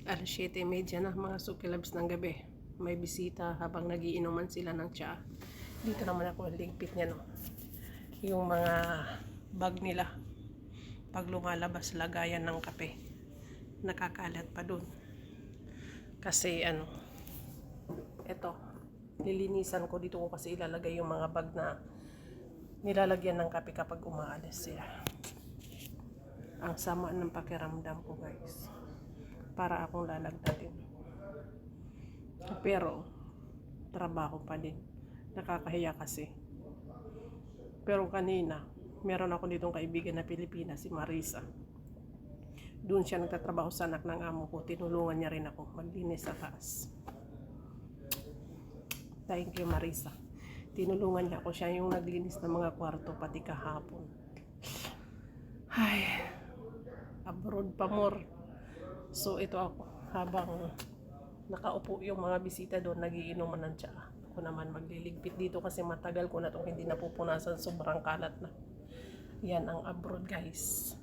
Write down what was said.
Alas 7:30 na mga sukilabs ng gabi. May bisita habang nagiinuman sila ng tsa. Dito naman ako ligpit niya, no. Yung mga bag nila. Pag lumalabas, lagayan ng kape. Nakakalat pa dun. Kasi eto, lilinisan ko dito ko kasi ilalagay yung mga bag na nilalagyan ng kape kapag umaalis sila. Ang sama ng pakiramdam ko, guys. Para akong lalagdatin. Pero trabaho pa din. Nakakahiya kasi. Pero kanina, meron ako ditong kaibigan na Pilipina, si Marisa. Doon siya nagtatrabaho sa anak ng amo ko. Tinulungan niya rin ako maglinis sa taas. Thank you, Marisa. Tinulungan niya ako. Siya yung naglinis ng mga kwarto pati kahapon. Ay, abroad pa more. So ito ako, habang nakaupo yung mga bisita doon, nagiinuman ng tsa. Ako naman magliligpit dito kasi matagal ko na itong hindi napupunasan, sobrang kalat na. Yan ang abroad, guys.